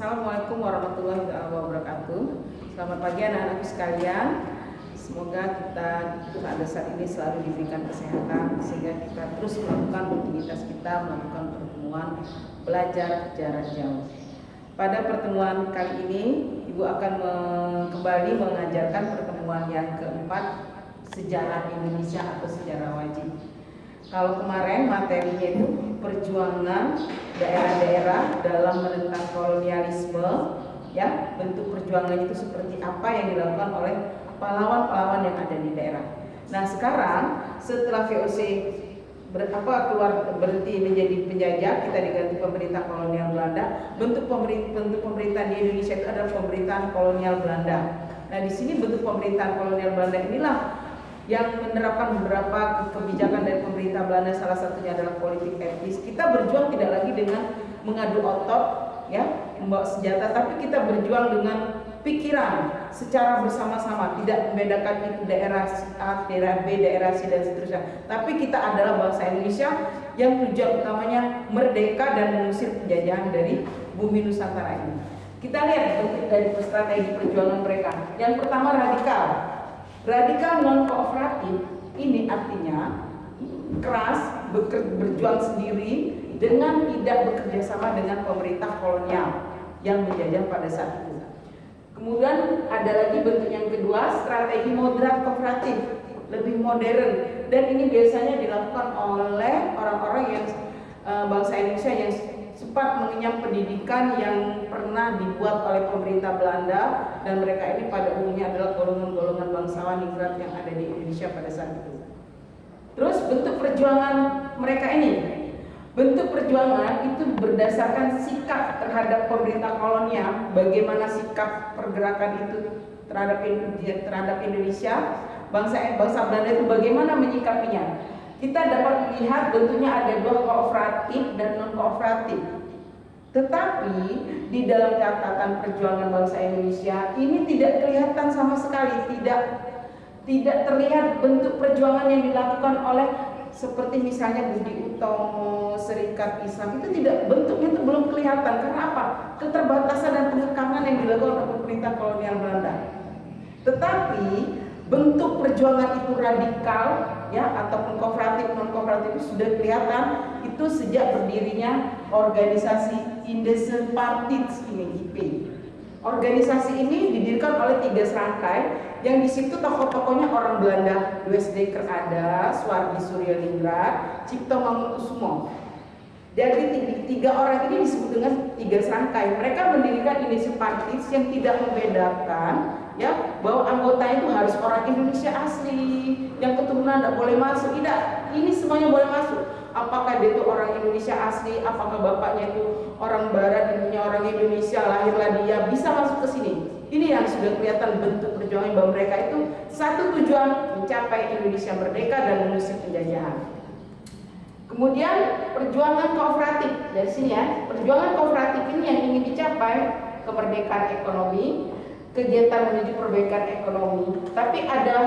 Assalamualaikum warahmatullahi wabarakatuh. Selamat pagi anak-anakku sekalian. Semoga kita pada saat ini selalu diberikan kesehatan sehingga kita terus melakukan rutinitas kita, melakukan pertemuan belajar jarak jauh. Pada pertemuan kali ini, Ibu akan kembali mengajarkan pertemuan yang keempat, sejarah Indonesia atau sejarah wajib. Kalau kemarin materinya itu perjuangan daerah-daerah dalam menentang kolonialisme, ya, bentuk perjuangan itu seperti apa yang dilakukan oleh pahlawan-pahlawan yang ada di daerah. Nah, sekarang setelah VOC berhenti menjadi penjajah, kita diganti pemerintah kolonial Belanda. Bentuk pemerintahan di Indonesia itu adalah pemerintahan kolonial Belanda. Nah, di sini bentuk pemerintahan kolonial Belanda inilah yang menerapkan beberapa kebijakan dari pemerintah Belanda, salah satunya adalah politik etnis. Kita berjuang tidak lagi dengan mengadu otot, ya, membawa senjata, tapi kita berjuang dengan pikiran secara bersama-sama, tidak membedakan itu daerah A, daerah B, daerah C dan seterusnya. Tapi kita adalah bangsa Indonesia yang tujuan utamanya merdeka dan mengusir penjajahan dari bumi Nusantara ini. Kita lihat bentuk dari strategi perjuangan mereka. Yang pertama radikal. Radikal non-kooperatif ini artinya keras, berjuang sendiri dengan tidak bekerja sama dengan pemerintah kolonial yang menjajah pada saat itu. Kemudian ada lagi bentuk yang kedua, strategi moderat kooperatif, lebih modern, dan ini biasanya dilakukan oleh orang-orang yang bangsa Indonesia yang sempat mengenyam pendidikan yang pernah dibuat oleh pemerintah Belanda, dan mereka ini pada umumnya adalah golongan-golongan bangsawan ningrat yang ada di Indonesia pada saat itu. Terus bentuk perjuangan mereka ini, bentuk perjuangan itu berdasarkan sikap terhadap pemerintah kolonial, bagaimana sikap pergerakan itu terhadap Indonesia, bangsa Belanda itu bagaimana menyikapinya. Kita dapat melihat bentuknya ada dua, kooperatif dan non-kooperatif. Tetapi di dalam catatan perjuangan bangsa Indonesia ini tidak kelihatan sama sekali, tidak terlihat bentuk perjuangan yang dilakukan oleh seperti misalnya Budi Utomo, Serikat Islam, itu tidak, bentuknya itu belum kelihatan. Karena apa? Keterbatasan dan pengekangan yang dilakukan oleh pemerintah kolonial Belanda. Tetapi bentuk perjuangan itu radikal, ya, ataupun kooperatif non-kooperatif itu sudah kelihatan itu sejak berdirinya organisasi Independentische ini, IP. Organisasi ini didirikan oleh 3 serangkai yang di situ tokoh-tokohnya orang Belanda, W.S. Dekker ada, Suwardi Suryoningrat, Cipto Mangunkusumo. Jadi 3 orang ini disebut dengan 3 serangkai. Mereka mendirikan Independentische yang tidak membedakan, ya, bahwa anggota itu harus orang Indonesia asli, yang keturunan tidak boleh masuk. Tidak, ini semuanya boleh masuk. Apakah dia itu orang Indonesia asli, apakah bapaknya itu orang Barat, ibunya orang Indonesia, lahirlah dia, bisa masuk ke sini. Ini yang sudah kelihatan bentuk perjuangan bahwa mereka itu satu tujuan, mencapai Indonesia merdeka dan mengusir penjajahan. Kemudian perjuangan kooperatif, dari sini ya, perjuangan kooperatif ini yang ingin dicapai kemerdekaan ekonomi, kegiatan menuju perbaikan ekonomi. Tapi ada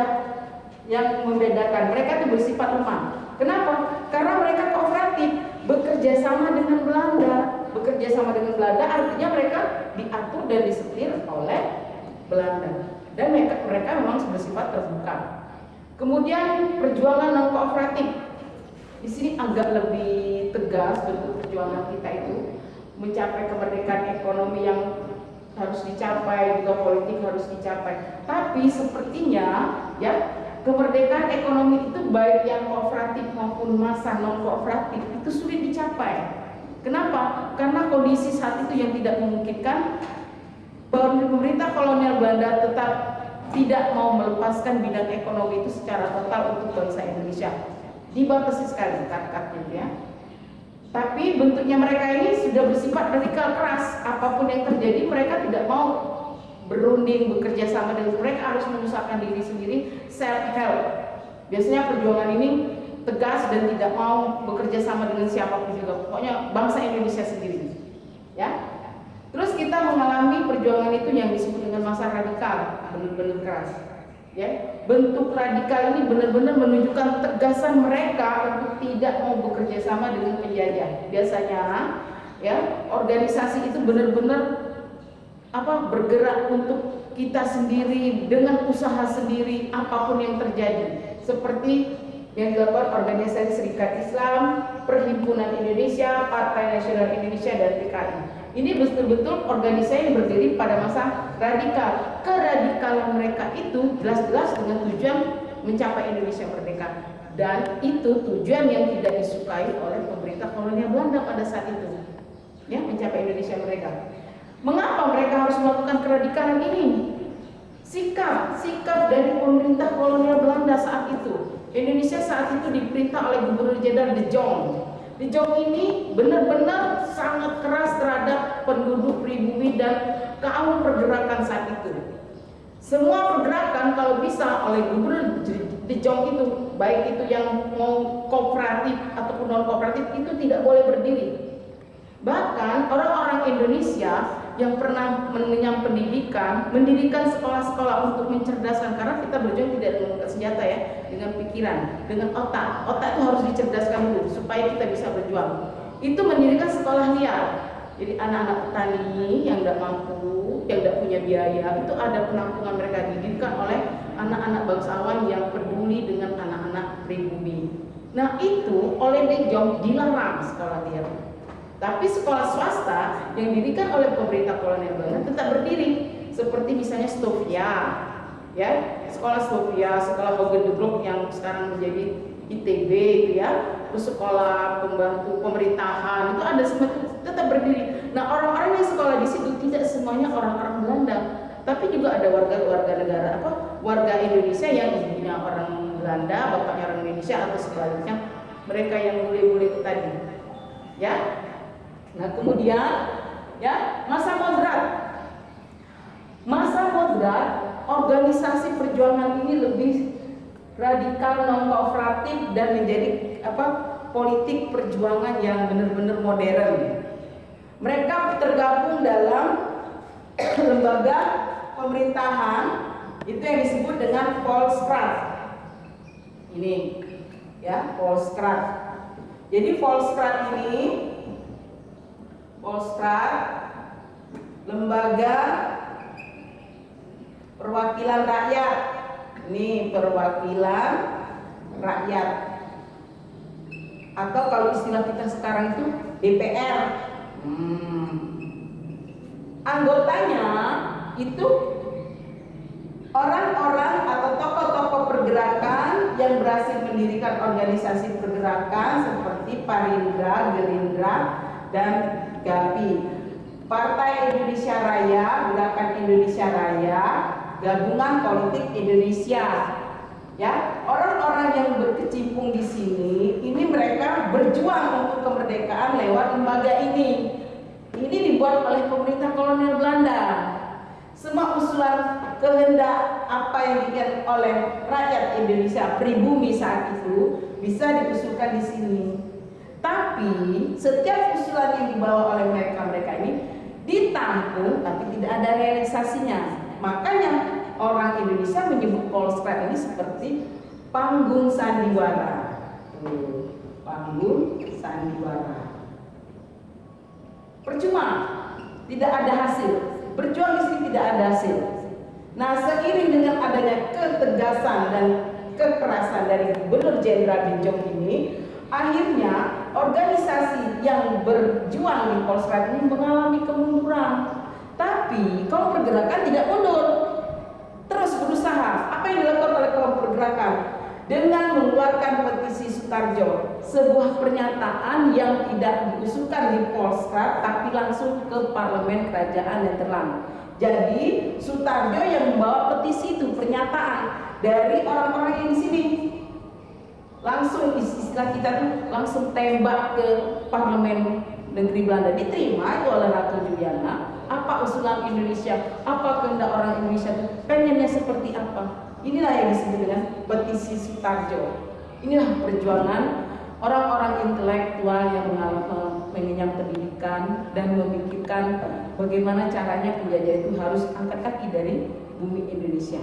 yang membedakan, mereka itu bersifat lemah. Kenapa? Karena mereka kooperatif, bekerja sama dengan Belanda. Bekerja sama dengan Belanda artinya mereka diatur dan disetir oleh Belanda. Dan mereka memang bersifat terbuka. Kemudian perjuangan non kooperatif. Di sini agak lebih tegas bentuk perjuangan kita itu mencapai kemerdekaan ekonomi yang harus dicapai, juga politik harus dicapai. Tapi sepertinya, ya, kemerdekaan ekonomi itu baik yang kooperatif maupun massa non kooperatif itu sulit dicapai. Kenapa? Karena kondisi saat itu yang tidak memungkinkan. Pemerintah kolonial Belanda tetap tidak mau melepaskan bidang ekonomi itu secara total untuk bangsa Indonesia. Dibatasi sekali kat-katnya, ya. Tapi bentuknya mereka ini sudah bersifat radikal, keras. Apapun yang terjadi mereka tidak mau berunding, bekerja sama dengan mereka, harus menyusahkan diri sendiri, self help. Biasanya perjuangan ini tegas dan tidak mau bekerja sama dengan siapapun juga. Pokoknya bangsa Indonesia sendiri, ya. Terus kita mengalami perjuangan itu yang disebut dengan masa radikal, benar-benar keras. Ya, bentuk radikal ini benar-benar menunjukkan tegasan mereka untuk tidak mau bekerja sama dengan penjajah. Biasanya, ya, organisasi itu benar-benar bergerak untuk kita sendiri dengan usaha sendiri apapun yang terjadi, seperti yang dilakukan Organisasi Serikat Islam, Perhimpunan Indonesia, Partai Nasional Indonesia, dan PKI. Ini betul-betul organisasi yang berdiri pada masa radikal. Keradikalan mereka itu jelas-jelas dengan tujuan mencapai Indonesia merdeka, dan itu tujuan yang tidak disukai oleh pemerintah kolonial Belanda pada saat itu, ya, mencapai Indonesia merdeka. Mengapa mereka harus melakukan keradikalan ini? Sikap dari pemerintah kolonial Belanda saat itu. Indonesia saat itu diperintah oleh Gubernur Jenderal De Jong. De Jong ini benar-benar sangat keras terhadap penduduk pribumi dan kaum pergerakan saat itu. Semua pergerakan kalau bisa oleh Gubernur De Jong itu, baik itu yang mau kooperatif ataupun non kooperatif, itu tidak boleh berdiri. Bahkan orang-orang Indonesia yang pernah mengenyam pendidikan, mendirikan sekolah-sekolah untuk mencerdaskan, karena kita berjuang tidak dengan senjata ya, dengan pikiran, dengan otak. Otak itu harus dicerdaskan dulu supaya kita bisa berjuang. Itu mendirikan sekolah liar. Jadi anak-anak petani yang tidak mampu, yang tidak punya biaya, itu ada penampungan mereka, didirikan oleh anak-anak bangsawan yang peduli dengan anak-anak pribumi. Nah itu oleh De Jong dilarang sekolah liar. Tapi sekolah swasta yang didirikan oleh pemerintah kolonial Belanda tetap berdiri, seperti misalnya Stovia, ya, sekolah Stovia, sekolah Hogendeblok yang sekarang menjadi ITB itu ya, terus sekolah pembantu pemerintahan itu ada semua tetap berdiri. Nah orang-orang yang sekolah di situ tidak semuanya orang-orang Belanda, tapi juga ada warga negara warga Indonesia yang ibunya orang Belanda, bapaknya orang Indonesia, atau sebaliknya mereka yang bule-bule itu tadi, ya. Nah kemudian ya masa moderat, organisasi perjuangan ini lebih radikal, non kooperatif, dan menjadi politik perjuangan yang benar-benar modern. Mereka tergabung dalam lembaga pemerintahan itu yang disebut dengan Volksraad. Ini ya, Volksraad. Jadi Volksraad ini lembaga perwakilan rakyat. Ini perwakilan rakyat, atau kalau istilah kita sekarang itu DPR. Anggotanya itu orang-orang atau tokoh-tokoh pergerakan yang berhasil mendirikan organisasi pergerakan seperti Parindra, Gerindra, dan GAPI, Partai Indonesia Raya, Gerakan Indonesia Raya, Gabungan Politik Indonesia. Ya, orang-orang yang berkecimpung di sini, ini mereka berjuang untuk kemerdekaan lewat lembaga ini. Ini dibuat oleh pemerintah kolonial Belanda. Semua usulan kehendak apa yang diinginkan oleh rakyat Indonesia pribumi saat itu bisa diusulkan di sini. Tapi setiap usulan yang dibawa oleh mereka ini ditampung, tapi tidak ada realisasinya. Makanya orang Indonesia menyebut Volksraad ini seperti panggung sandiwara. Panggung sandiwara. Percuma, tidak ada hasil. Berjuang di sini tidak ada hasil. Nah, seiring dengan adanya ketegasan dan kekerasan dari Gubernur Jenderal De Jong ini, akhirnya organisasi yang berjuang di Volksraad ini mengalami kemunduran. Tapi kaum pergerakan tidak mundur, terus berusaha. Apa yang dilakukan oleh kaum pergerakan? Dengan mengeluarkan petisi Sutarjo, sebuah pernyataan yang tidak diusulkan di Volksraad tapi langsung ke Parlemen Kerajaan Nederland. Jadi Sutarjo yang membawa petisi itu, pernyataan dari orang-orang yang di sini. Langsung istilah kita tuh langsung tembak ke Parlemen Negeri Belanda, diterima itu oleh Ratu Juliana. Apa usulan Indonesia, apa kehendak orang Indonesia itu, pengennya seperti apa. Inilah yang disebut dengan petisi Sutarjo. Inilah perjuangan orang-orang intelektual yang mengenyam pendidikan dan memikirkan bagaimana caranya penjajah itu harus angkat kaki dari bumi Indonesia.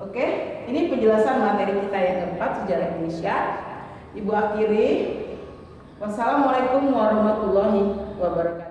Oke, ini penjelasan materi kita yang keempat, sejarah Indonesia. Ibu akhiri, wassalamualaikum warahmatullahi wabarakatuh.